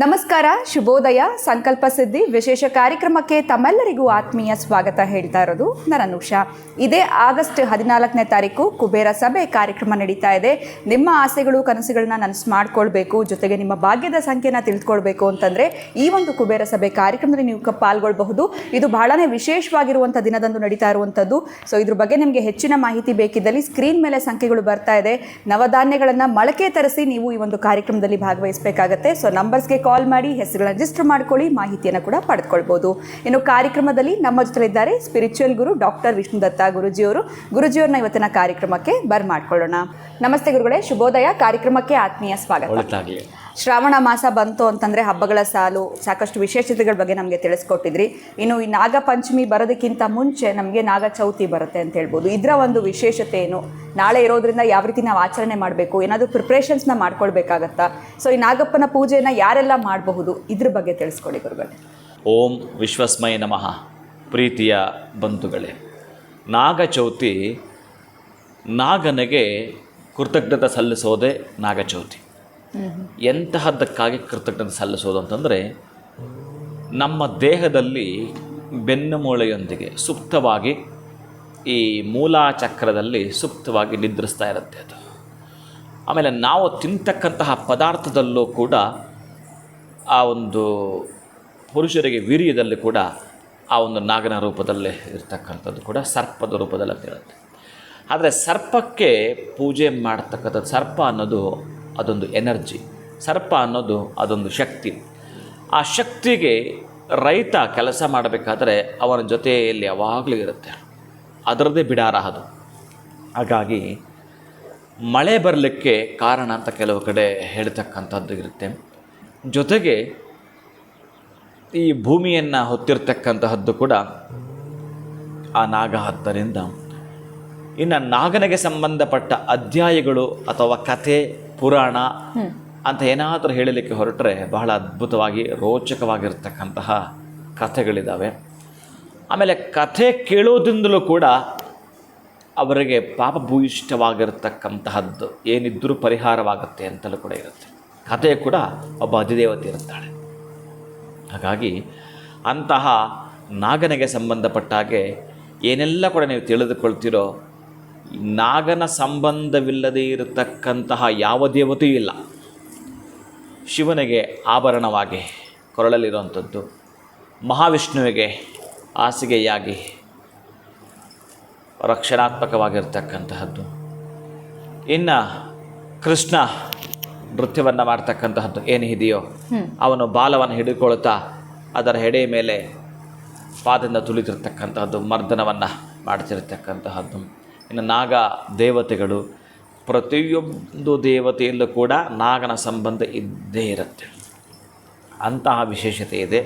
ನಮಸ್ಕಾರ, ಶುಭೋದಯ. ಸಂಕಲ್ಪ ಸಿದ್ಧಿ ವಿಶೇಷ ಕಾರ್ಯಕ್ರಮಕ್ಕೆ ತಮ್ಮೆಲ್ಲರಿಗೂ ಆತ್ಮೀಯ ಸ್ವಾಗತ ಹೇಳ್ತಾ ಇರೋದು ನಾನು ಅನುಷಾ. ಇದೇ ಆಗಸ್ಟ್ 14ನೇ ತಾರೀಕು ಕುಬೇರ ಸಭೆ ಕಾರ್ಯಕ್ರಮ ನಡೀತಾ ಇದೆ. ನಿಮ್ಮ ಆಸೆಗಳು ಕನಸುಗಳನ್ನ ನನಸು ಮಾಡ್ಕೊಳ್ಬೇಕು, ಜೊತೆಗೆ ನಿಮ್ಮ ಭಾಗ್ಯದ ಸಂಖ್ಯೆನ ತಿಳ್ಕೊಳ್ಬೇಕು ಅಂತಂದರೆ ಈ ಒಂದು ಕುಬೇರ ಸಭೆ ಕಾರ್ಯಕ್ರಮದಲ್ಲಿ ನೀವು ಪಾಲ್ಗೊಳ್ಬಹುದು. ಇದು ಬಹಳನೇ ವಿಶೇಷವಾಗಿರುವಂಥ ದಿನದಂದು ನಡೀತಾ ಇರುವಂಥದ್ದು. ಸೊ ಇದ್ರ ಬಗ್ಗೆ ನಿಮಗೆ ಹೆಚ್ಚಿನ ಮಾಹಿತಿ ಬೇಕಿದ್ದಲ್ಲಿ ಸ್ಕ್ರೀನ್ ಮೇಲೆ ಸಂಖ್ಯೆಗಳು ಬರ್ತಾ ಇದೆ. ನವಧಾನ್ಯಗಳನ್ನು ಮೊಳಕೆ ತರಿಸಿ ನೀವು ಈ ಒಂದು ಕಾರ್ಯಕ್ರಮದಲ್ಲಿ ಭಾಗವಹಿಸಬೇಕಾಗತ್ತೆ. ಸೊ ನಂಬರ್ಸ್ಗೆ ಕಾಲ್ ಮಾಡಿ ಹೆಸರುಗಳನ್ನ ರಿಜಿಸ್ಟರ್ ಮಾಡ್ಕೊಳ್ಳಿ, ಮಾಹಿತಿಯನ್ನು ಕೂಡ ಪಡೆದುಕೊಳ್ಬೋದು. ಇನ್ನು ಕಾರ್ಯಕ್ರಮದಲ್ಲಿ ನಮ್ಮ ಜೊತೆ ಇದ್ದಾರೆ ಸ್ಪಿರಿಚುವಲ್ ಗುರು ಡಾಕ್ಟರ್ ವಿಷ್ಣುದತ್ತ ಗುರುಜಿಯವ್ರನ್ನ ಇವತ್ತಿನ ಕಾರ್ಯಕ್ರಮಕ್ಕೆ ಬರ್ಮಾಡ್ಕೊಳ್ಳೋಣ. ನಮಸ್ತೆ ಗುರುಗಳೇ, ಶುಭೋದಯ. ಕಾರ್ಯಕ್ರಮಕ್ಕೆ ಆತ್ಮೀಯ ಸ್ವಾಗತ. ಶ್ರಾವಣ ಮಾಸ ಬಂತು ಅಂತಂದರೆ ಹಬ್ಬಗಳ ಸಾಲು, ಸಾಕಷ್ಟು ವಿಶೇಷತೆಗಳ ಬಗ್ಗೆ ನಮಗೆ ತಿಳಿಸ್ಕೊಟ್ಟಿದ್ರಿ. ಇನ್ನು ಈ ನಾಗ ಪಂಚಮಿ ಬರೋದಕ್ಕಿಂತ ಮುಂಚೆ ನಮಗೆ ನಾಗ ಚೌತಿ ಬರುತ್ತೆ ಅಂತ ಹೇಳ್ಬೋದು. ಇದರ ಒಂದು ವಿಶೇಷತೆ ಏನು, ನಾಳೆ ಇರೋದ್ರಿಂದ ಯಾವ ರೀತಿ ನಾವು ಆಚರಣೆ ಮಾಡಬೇಕು, ಏನಾದರೂ ಪ್ರಿಪ್ರೇಷನ್ಸ್ನ ಮಾಡ್ಕೊಳ್ಬೇಕಾಗತ್ತಾ? ಸೊ ಈ ನಾಗಪ್ಪನ ಪೂಜೆಯನ್ನು ಯಾರೆಲ್ಲ ಮಾಡಬಹುದು, ಇದ್ರ ಬಗ್ಗೆ ತಿಳಿಸ್ಕೊಡಿ ಗುರುಗಳೇ. ಓಂ ವಿಶ್ವಸ್ಮಯ ನಮಃ. ಪ್ರೀತಿಯ ಬಂಧುಗಳೇ, ನಾಗಚೌತಿ, ನಾಗನಿಗೆ ಕೃತಜ್ಞತೆ ಸಲ್ಲಿಸೋದೇ ನಾಗಚೌತಿ. ಎಂತಹದ್ದಕ್ಕಾಗಿ ಕೃತಜ್ಞತೆ ಸಲ್ಲಿಸೋದು ಅಂತಂದರೆ, ನಮ್ಮ ದೇಹದಲ್ಲಿ ಬೆನ್ನುಮೂಳೆಯೊಂದಿಗೆ ಸುಪ್ತವಾಗಿ ಈ ಮೂಲಾಚಕ್ರದಲ್ಲಿ ಸುಪ್ತವಾಗಿ ನಿದ್ರಿಸ್ತಾ ಇರುತ್ತೆ ಅದು. ಆಮೇಲೆ ನಾವು ತಿಂತಕ್ಕಂತಹ ಪದಾರ್ಥದಲ್ಲೂ ಕೂಡ ಆ ಒಂದು ಪುರುಷರಿಗೆ ವೀರ್ಯದಲ್ಲಿ ಕೂಡ ಆ ಒಂದು ನಾಗನ ರೂಪದಲ್ಲೇ ಇರ್ತಕ್ಕಂಥದ್ದು ಕೂಡ ಸರ್ಪದ ರೂಪದಲ್ಲಿ ಅಂತ ಹೇಳುತ್ತೆ. ಆದರೆ ಸರ್ಪಕ್ಕೆ ಪೂಜೆ ಮಾಡ್ತಕ್ಕಂಥದ್ದು, ಸರ್ಪ ಅನ್ನೋದು ಅದೊಂದು ಎನರ್ಜಿ, ಸರ್ಪ ಅನ್ನೋದು ಅದೊಂದು ಶಕ್ತಿ. ಆ ಶಕ್ತಿಗೆ ರೈತ ಕೆಲಸ ಮಾಡಬೇಕಾದ್ರೆ ಅವನ ಜೊತೆಯಲ್ಲಿ ಯಾವಾಗಲೂ ಇರುತ್ತೆ, ಅದರದ್ದೇ ಬಿಡಾರ ಅದು. ಹಾಗಾಗಿ ಮಳೆ ಬರಲಿಕ್ಕೆ ಕಾರಣ ಅಂತ ಕೆಲವು ಕಡೆ ಹೇಳ್ತಕ್ಕಂಥದ್ದು ಇರುತ್ತೆ. ಜೊತೆಗೆ ಈ ಭೂಮಿಯನ್ನು ಹೊತ್ತಿರ್ತಕ್ಕಂತಹದ್ದು ಕೂಡ ಆ ನಾಗ ಆದ್ದರಿಂದ. ಇನ್ನು ನಾಗನಿಗೆ ಸಂಬಂಧಪಟ್ಟ ಅಧ್ಯಾಯಗಳು ಅಥವಾ ಕಥೆ, ಪುರಾಣ ಅಂತ ಏನಾದರೂ ಹೇಳಲಿಕ್ಕೆ ಹೊರಟ್ರೆ ಬಹಳ ಅದ್ಭುತವಾಗಿ ರೋಚಕವಾಗಿರ್ತಕ್ಕಂತಹ ಕಥೆಗಳಿದ್ದಾವೆ. ಆಮೇಲೆ ಕಥೆ ಕೇಳೋದ್ರಿಂದಲೂ ಕೂಡ ಅವರಿಗೆ ಪಾಪಭೂಯಿಷ್ಠವಾಗಿರ್ತಕ್ಕಂತಹದ್ದು ಏನಿದ್ದರೂ ಪರಿಹಾರವಾಗುತ್ತೆ ಅಂತಲೂ ಕೂಡ ಇರುತ್ತೆ. ಕಥೆ ಕೂಡ ಒಬ್ಬ ಅಧಿದೇವತೆ ಇರುತ್ತಾಳೆ. ಹಾಗಾಗಿ ಅಂತಹ ನಾಗನಿಗೆ ಸಂಬಂಧಪಟ್ಟ ಹಾಗೆ ಏನೆಲ್ಲ ಕೂಡ ನೀವು ತಿಳಿದುಕೊಳ್ತೀರೋ, ನಾಗನ ಸಂಬಂಧವಿಲ್ಲದೇ ಇರತಕ್ಕಂತಹ ಯಾವ ದೇವತೆಯೂ ಇಲ್ಲ. ಶಿವನಿಗೆ ಆಭರಣವಾಗಿ ಕೊರಳಲ್ಲಿರುವಂಥದ್ದು, ಮಹಾವಿಷ್ಣುವಿಗೆ ಹಾಸಿಗೆಯಾಗಿ ರಕ್ಷಣಾತ್ಮಕವಾಗಿರ್ತಕ್ಕಂತಹದ್ದು, ಇನ್ನು ಕೃಷ್ಣ ನೃತ್ಯವನ್ನು ಮಾಡ್ತಕ್ಕಂತಹದ್ದು ಏನಿದೆಯೋ, ಅವನು ಬಾಲವನ್ನು ಹಿಡಿದುಕೊಳ್ತಾ ಅದರ ಹೆಡೆ ಮೇಲೆ ಪಾದದಿಂದ ತುಳಿತಿರ್ತಕ್ಕಂತಹದ್ದು, ಮರ್ದನವನ್ನು ಮಾಡ್ತಿರ್ತಕ್ಕಂತಹದ್ದು. ಇನ್ನು ನಾಗ ದೇವತೆಗಳು, ಪ್ರತಿಯೊಂದು ದೇವತೆಯಲ್ಲೂ ಕೂಡ ನಾಗನ ಸಂಬಂಧ ಇದ್ದೇ ಇರುತ್ತೆ. ಅಂತಹ ವಿಶೇಷತೆ ಇದೆ.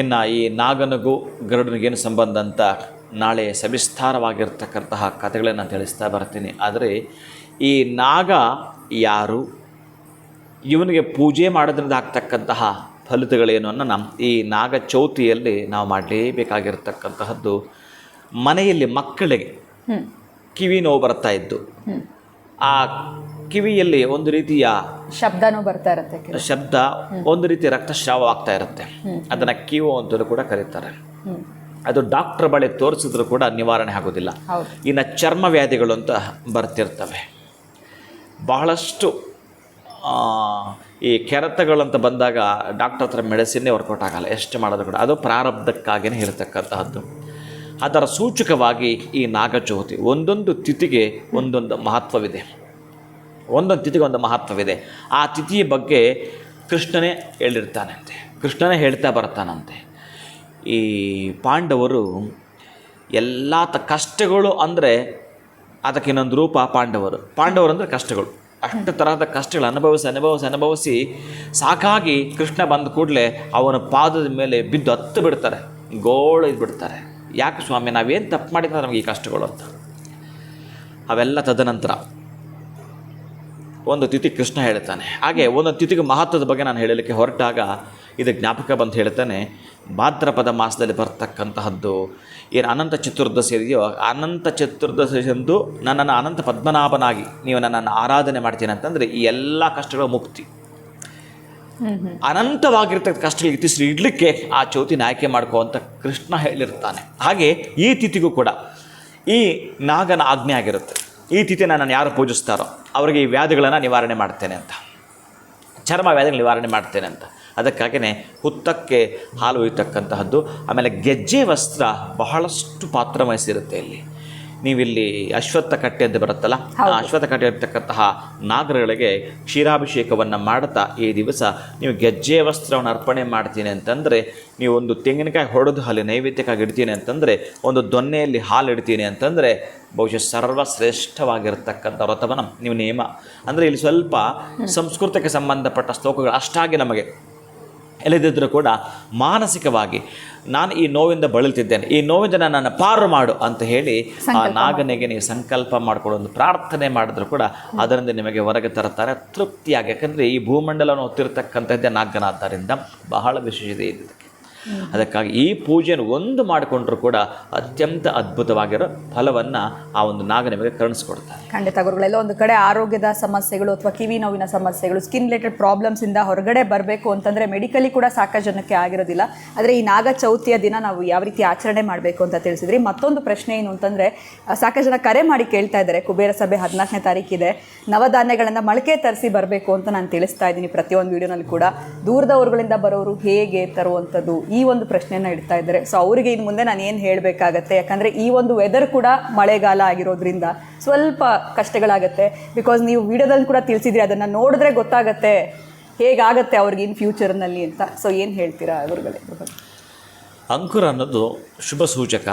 ಇನ್ನು ಈ ನಾಗನಿಗೂ ಗರುಡನಿಗೇನು ಸಂಬಂಧ ಅಂತ ನಾಳೆ ಸವಿಸ್ತಾರವಾಗಿರ್ತಕ್ಕಂತಹ ಕಥೆಗಳನ್ನು ತಿಳಿಸ್ತಾ ಬರ್ತೀನಿ. ಆದರೆ ಈ ನಾಗ ಯಾರು, ಇವನಿಗೆ ಪೂಜೆ ಮಾಡೋದ್ರಿಂದ ಆಗ್ತಕ್ಕಂತಹ ಫಲಿತಗಳೇನು ಅನ್ನೋ ಈ ನಾಗ ಚೌತಿಯಲ್ಲಿ ನಾವು ಮಾಡಲೇಬೇಕಾಗಿರ್ತಕ್ಕಂತಹದ್ದು. ಮನೆಯಲ್ಲಿ ಮಕ್ಕಳಿಗೆ ಕಿವಿ ನೋವು ಬರ್ತಾ ಇದ್ದು, ಆ ಕಿವಿಯಲ್ಲಿ ಒಂದು ರೀತಿಯ ಶಬ್ದನೂ ಬರ್ತಾ ಇರುತ್ತೆ, ಶಬ್ದ, ಒಂದು ರೀತಿ ರಕ್ತಸ್ರಾವ ಆಗ್ತಾ ಇರುತ್ತೆ, ಅದನ್ನು ಕಿವು ಅಂತಲೂ ಕೂಡ ಕರೀತಾರೆ. ಅದು ಡಾಕ್ಟರ್ ಬಳಿ ತೋರಿಸಿದ್ರು ಕೂಡ ನಿವಾರಣೆ ಆಗೋದಿಲ್ಲ. ಇನ್ನು ಚರ್ಮ ವ್ಯಾಧಿಗಳು ಅಂತ ಬರ್ತಿರ್ತವೆ ಬಹಳಷ್ಟು. ಈ ಕೆರೆತಗಳಂತ ಬಂದಾಗ ಡಾಕ್ಟರ್ ಹತ್ರ ಮೆಡಿಸಿನ್ನೇ ವರ್ಕೌಟ್ ಆಗಲ್ಲ, ಎಷ್ಟು ಮಾಡೋದು ಕೂಡ ಅದು ಪ್ರಾರಬ್ಧಕ್ಕಾಗಿಯೇ ಇರತಕ್ಕಂತಹದ್ದು. ಅದರ ಸೂಚಕವಾಗಿ ಈ ನಾಗಚೌತಿ ಒಂದೊಂದು ತಿಥಿಗೆ ಒಂದೊಂದು ಮಹತ್ವವಿದೆ, ಒಂದೊಂದು ತಿಥಿಗೆ ಒಂದು ಮಹತ್ವವಿದೆ. ಆ ತಿಥಿಯ ಬಗ್ಗೆ ಕೃಷ್ಣನೇ ಹೇಳಿರ್ತಾನಂತೆ, ಕೃಷ್ಣನೇ ಹೇಳ್ತಾ ಬರ್ತಾನಂತೆ. ಈ ಪಾಂಡವರು ಎಲ್ಲ ಕಷ್ಟಗಳು ಅಂದರೆ ಅದಕ್ಕೆ ಇನ್ನೊಂದು ರೂಪ ಪಾಂಡವರು ಅಂದರೆ ಕಷ್ಟಗಳು. ಅಷ್ಟು ತರಹದ ಕಷ್ಟಗಳು ಅನುಭವಿಸಿ ಸಾಕಾಗಿ ಕೃಷ್ಣ ಬಂದ ಕೂಡಲೇ ಅವನ ಪಾದದ ಮೇಲೆ ಬಿದ್ದು ಹತ್ತು ಬಿಡ್ತಾರೆ, ಗೋಳು ಇದ್ಬಿಡ್ತಾರೆ. ಯಾಕೆ ಸ್ವಾಮಿ, ನಾವೇನು ತಪ್ಪು ಮಾಡಿದ್ರೆ ನಮಗೆ ಈ ಕಷ್ಟಗಳು ಅಂತ. ಅವೆಲ್ಲ ತದನಂತರ ಒಂದು ತಿಥಿ ಕೃಷ್ಣ ಹೇಳ್ತಾನೆ. ಹಾಗೆ ಒಂದೊಂದು ತಿಥಿಗೆ ಮಹತ್ವದ ಬಗ್ಗೆ ನಾನು ಹೇಳಲಿಕ್ಕೆ ಹೊರಟಾಗ ಇದು ಜ್ಞಾಪಕ ಬಂದು ಹೇಳ್ತಾನೆ. ಭಾದ್ರಪದ ಮಾಸದಲ್ಲಿ ಬರ್ತಕ್ಕಂತಹದ್ದು ಏನು ಅನಂತ ಚತುರ್ದಶಿ ಇದೆಯೋ, ಅನಂತ ಚತುರ್ದಶಿಯಂದು ನನ್ನನ್ನು ಅನಂತ ಪದ್ಮನಾಭನಾಗಿ ನೀವು ನನ್ನನ್ನು ಆರಾಧನೆ ಮಾಡ್ತೀನಿ ಅಂತಂದರೆ ಈ ಎಲ್ಲ ಕಷ್ಟಗಳ ಮುಕ್ತಿ. ಅನಂತವಾಗಿರ್ತಕ್ಕಂಥ ಕಷ್ಟಗಳಿಗೆ ಇತಿಶ್ರೀ ಇಡಲಿಕ್ಕೆ ಆ ಚೌತಿನ ಆಯ್ಕೆ ಮಾಡ್ಕೋ ಅಂತ ಕೃಷ್ಣ ಹೇಳಿರ್ತಾನೆ. ಹಾಗೆ ಈ ತಿಥಿಗೂ ಕೂಡ ಈ ನಾಗನ ಆಜ್ಞೆ ಆಗಿರುತ್ತೆ. ಈ ತಿಥಿನ ನಾನು ಯಾರು ಪೂಜಿಸ್ತಾರೋ ಅವರಿಗೆ ಈ ವ್ಯಾಧಿಗಳನ್ನು ನಿವಾರಣೆ ಮಾಡ್ತೇನೆ ಅಂತ, ಚರ್ಮ ವ್ಯಾಧಿಗಳು ನಿವಾರಣೆ ಮಾಡ್ತೇನೆ ಅಂತ. ಅದಕ್ಕಾಗಿಯೇ ಹುತ್ತಕ್ಕೆ ಹಾಲು ಒಯ್ಯತಕ್ಕಂತಹದ್ದು. ಆಮೇಲೆ ಗೆಜ್ಜೆ ವಸ್ತ್ರ ಬಹಳಷ್ಟು ಪಾತ್ರ ವಹಿಸಿರುತ್ತೆ. ಇಲ್ಲಿ ನೀವಿಲ್ಲಿ ಅಶ್ವತ್ಥ ಕಟ್ಟೆ ಅಂತ ಬರುತ್ತಲ್ಲ, ಆ ಅಶ್ವತ್ಥ ಕಟ್ಟೆ ಇರ್ತಕ್ಕಂತಹ ನಾಗರಗಳಿಗೆ ಕ್ಷೀರಾಭಿಷೇಕವನ್ನು ಮಾಡ್ತಾ ಈ ದಿವಸ ನೀವು ಗೆಜ್ಜೆ ವಸ್ತ್ರವನ್ನು ಅರ್ಪಣೆ ಮಾಡ್ತೀನಿ ಅಂತಂದರೆ, ನೀವು ಒಂದು ತೆಂಗಿನಕಾಯಿ ಹೊಡೆದು ಅಲ್ಲಿ ನೈವೇದ್ಯಕ್ಕಾಗಿ ಇಡ್ತೀನಿ ಅಂತಂದರೆ, ಒಂದು ದೊನ್ನೆಯಲ್ಲಿ ಹಾಲು ಇಡ್ತೀನಿ ಅಂತಂದರೆ ಬಹುಶಃ ಸರ್ವಶ್ರೇಷ್ಠವಾಗಿರ್ತಕ್ಕಂಥ ವ್ರತವನ್ನು ನೀವು ನೇಮ. ಅಂದರೆ ಇಲ್ಲಿ ಸ್ವಲ್ಪ ಸಂಸ್ಕೃತಕ್ಕೆ ಸಂಬಂಧಪಟ್ಟ ಶ್ಲೋಕಗಳು ಅಷ್ಟಾಗಿ ನಮಗೆ ಎಳೆದಿದ್ದರೂ ಕೂಡ ಮಾನಸಿಕವಾಗಿ ನಾನು ಈ ನೋವಿಂದ ಬಳಲ್ತಿದ್ದೇನೆ, ಈ ನೋವಿಂದ ನನ್ನನ್ನು ಪಾರು ಮಾಡು ಅಂತ ಹೇಳಿ ಆ ನಾಗನಿಗೆ ನೀವು ಸಂಕಲ್ಪ ಮಾಡಿಕೊಂಡು ಒಂದು ಪ್ರಾರ್ಥನೆ ಮಾಡಿದ್ರು ಕೂಡ ಅದರಿಂದ ನಿಮಗೆ ಹೊರಗೆ ತರುತ್ತಾರೆ ತೃಪ್ತಿಯಾಗಿ. ಯಾಕಂದರೆ ಈ ಭೂಮಂಡಲವನ್ನು ಹೊತ್ತಿರತಕ್ಕಂಥದ್ದೇ ನಾಗನಾದ್ದರಿಂದ ಬಹಳ ವಿಶೇಷತೆ ಇದೆ ಇದಕ್ಕೆ. ಅದಕ್ಕಾಗಿ ಈ ಪೂಜೆಯನ್ನು ಒಂದು ಮಾಡಿಕೊಂಡ್ರೂ ಕೂಡ ಅತ್ಯಂತ ಅದ್ಭುತವಾಗಿರೋ ಫಲವನ್ನು ಆ ಒಂದು ನಾಗ ನಿಮಗೆ ಕರುಣಿಸ್ಕೊಡ್ತಾರೆ. ಖಂಡಿತ ಗುರುಗಳೆಲ್ಲ ಒಂದು ಕಡೆ ಆರೋಗ್ಯದ ಸಮಸ್ಯೆಗಳು ಅಥವಾ ಕಿವಿ ನೋವಿನ ಸಮಸ್ಯೆಗಳು, ಸ್ಕಿನ್ ರಿಲೇಟೆಡ್ ಪ್ರಾಬ್ಲಮ್ಸಿಂದ ಹೊರಗಡೆ ಬರಬೇಕು ಅಂತಂದರೆ ಮೆಡಿಕಲಿ ಕೂಡ ಸಾಕಷ್ಟು ಜನಕ್ಕೆ ಆಗಿರೋದಿಲ್ಲ. ಆದರೆ ಈ ನಾಗ ಚೌತಿಯ ದಿನ ನಾವು ಯಾವ ರೀತಿ ಆಚರಣೆ ಮಾಡಬೇಕು ಅಂತ ತಿಳಿಸಿದ್ರಿ. ಮತ್ತೊಂದು ಪ್ರಶ್ನೆ ಏನು ಅಂತಂದರೆ, ಸಾಕಷ್ಟು ಜನ ಕರೆ ಮಾಡಿ ಕೇಳ್ತಾ ಇದ್ದಾರೆ, ಕುಬೇರ ಸಭೆ 14ನೇ ತಾರೀಕಿದೆ, ನವಧಾನ್ಯಗಳನ್ನು ಮೊಳಕೆ ತರಿಸಿ ಬರಬೇಕು ಅಂತ ನಾನು ತಿಳಿಸ್ತಾ ಇದ್ದೀನಿ ಪ್ರತಿಯೊಂದು ವಿಡಿಯೋನಲ್ಲಿ ಕೂಡ. ದೂರದವರುಗಳಿಂದ ಬರೋರು ಹೇಗೆ ತರುವಂಥದ್ದು, ಈ ಒಂದು ಪ್ರಶ್ನೆಯನ್ನು ಇಡ್ತಾ ಇದ್ದಾರೆ. ಸೊ ಅವರಿಗೆ ಇನ್ನು ಮುಂದೆ ನಾನು ಏನು ಹೇಳಬೇಕಾಗತ್ತೆ, ಯಾಕಂದರೆ ಈ ಒಂದು ವೆದರ್ ಕೂಡ ಮಳೆಗಾಲ ಆಗಿರೋದ್ರಿಂದ ಸ್ವಲ್ಪ ಕಷ್ಟಗಳಾಗತ್ತೆ. ಬಿಕಾಸ್ ನೀವು ವಿಡಿಯೋದಲ್ಲಿ ಕೂಡ ತಿಳಿಸಿದ್ರಿ, ಅದನ್ನು ನೋಡಿದ್ರೆ ಗೊತ್ತಾಗತ್ತೆ ಹೇಗಾಗತ್ತೆ ಅವ್ರಿಗೆ ಇನ್ ಫ್ಯೂಚರ್ನಲ್ಲಿ ಅಂತ. ಸೊ ಏನು ಹೇಳ್ತೀರಾ ಅವರುಗಳೇ? ಅಂಕುರ ಅನ್ನೋದು ಶುಭ ಸೂಚಕ.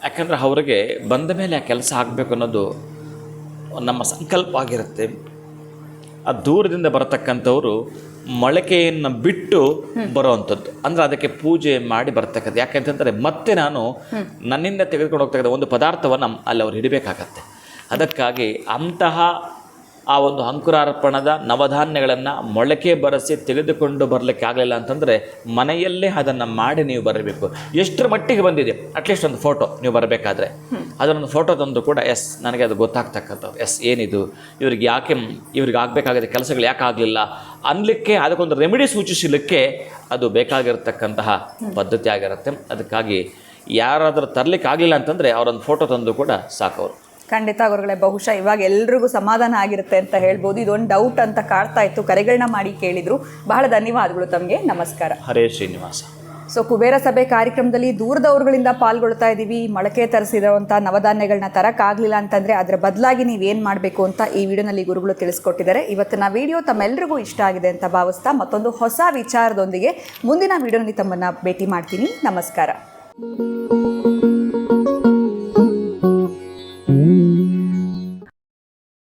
ಯಾಕಂದರೆ ಅವರಿಗೆ ಬಂದ ಮೇಲೆ ಆ ಕೆಲಸ ಆಗಬೇಕು ಅನ್ನೋದು ನಮ್ಮ ಸಂಕಲ್ಪ ಆಗಿರುತ್ತೆ. ಆ ದೂರದಿಂದ ಬರತಕ್ಕಂಥವರು ಮೊಳಕೆಯನ್ನು ಬಿಟ್ಟು ಬರೋವಂಥದ್ದು, ಅಂದರೆ ಅದಕ್ಕೆ ಪೂಜೆ ಮಾಡಿ ಬರ್ತಕ್ಕಂಥ. ಯಾಕೆಂತಂದರೆ ಮತ್ತೆ ನಾನು ನನ್ನಿಂದ ತೆಗೆದುಕೊಂಡು ಹೋಗ್ತಕ್ಕಂಥ ಒಂದು ಪದಾರ್ಥವನ್ನು ಅಲ್ಲಿ ಅವ್ರು ಹಿಡಬೇಕಾಗತ್ತೆ. ಅದಕ್ಕಾಗಿ ಅಂತಹ ಆ ಒಂದು ಅಂಕುರಾರ್ಪಣದ ನವಧಾನ್ಯಗಳನ್ನು ಮೊಳಕೆ ಬರೆಸಿ ತೆಗೆದುಕೊಂಡು ಬರಲಿಕ್ಕೆ ಆಗಲಿಲ್ಲ ಅಂತಂದರೆ ಮನೆಯಲ್ಲೇ ಅದನ್ನು ಮಾಡಿ ನೀವು ಬರಬೇಕು. ಎಷ್ಟರ ಮಟ್ಟಿಗೆ ಬಂದಿದೆ ಅಟ್ಲೀಸ್ಟ್ ಒಂದು ಫೋಟೋ ನೀವು ಬರಬೇಕಾದ್ರೆ ಅದನ್ನೊಂದು ಫೋಟೋ ತಂದು ಕೂಡ ಎಸ್ ನನಗೆ ಅದು ಗೊತ್ತಾಗ್ತಕ್ಕಂಥದ್ದು, ಎಸ್ ಏನಿದು ಇವ್ರಿಗೆ ಯಾಕೆ ಇವ್ರಿಗೆ ಆಗಬೇಕಾಗಿದೆ ಕೆಲಸಗಳು ಯಾಕೆ ಆಗಲಿಲ್ಲ ಅನ್ನಲಿಕ್ಕೆ, ಅದಕ್ಕೊಂದು ರೆಮಿಡಿ ಸೂಚಿಸಲಿಕ್ಕೆ ಅದು ಬೇಕಾಗಿರತಕ್ಕಂತಹ ಪದ್ಧತಿ ಆಗಿರುತ್ತೆ. ಅದಕ್ಕಾಗಿ ಯಾರಾದರೂ ತರಲಿಕ್ಕೆ ಆಗಲಿಲ್ಲ ಅಂತಂದರೆ ಅವರೊಂದು ಫೋಟೋ ತಂದು ಕೂಡ ಸಾಕವರು. ಖಂಡಿತ ಅವರುಗಳೇ, ಬಹುಶಃ ಇವಾಗ ಎಲ್ರಿಗೂ ಸಮಾಧಾನ ಆಗಿರುತ್ತೆ ಅಂತ ಹೇಳ್ಬೋದು. ಇದೊಂದು ಡೌಟ್ ಅಂತ ಕಾಡ್ತಾ ಇತ್ತು, ಕರೆಗಳನ್ನ ಮಾಡಿ ಕೇಳಿದ್ರು. ಬಹಳ ಧನ್ಯವಾದಗಳು ತಮಗೆ. ನಮಸ್ಕಾರ. ಹರೇ ಶ್ರೀನಿವಾಸ. ಸೊ ಕುಬೇರ ಸಭೆ ಕಾರ್ಯಕ್ರಮದಲ್ಲಿ ದೂರದವರುಗಳಿಂದ ಪಾಲ್ಗೊಳ್ತಾ ಇದ್ದೀವಿ. ಮೊಳಕೆ ತರಿಸಿರುವಂಥ ನವಧಾನ್ಯಗಳನ್ನ ತರಕ್ಕಾಗಲಿಲ್ಲ ಅಂತಂದರೆ ಅದರ ಬದಲಾಗಿ ನೀವೇನು ಮಾಡಬೇಕು ಅಂತ ಈ ವಿಡಿಯೋನಲ್ಲಿ ಗುರುಗಳು ತಿಳಿಸ್ಕೊಟ್ಟಿದ್ದಾರೆ. ಇವತ್ತಿನ ವಿಡಿಯೋ ತಮ್ಮೆಲ್ಲರಿಗೂ ಇಷ್ಟ ಆಗಿದೆ ಅಂತ ಭಾವಿಸ್ತಾ ಮತ್ತೊಂದು ಹೊಸ ವಿಚಾರದೊಂದಿಗೆ ಮುಂದಿನ ವಿಡಿಯೋನಲ್ಲಿ ತಮ್ಮನ್ನು ಭೇಟಿ ಮಾಡ್ತೀನಿ. ನಮಸ್ಕಾರ.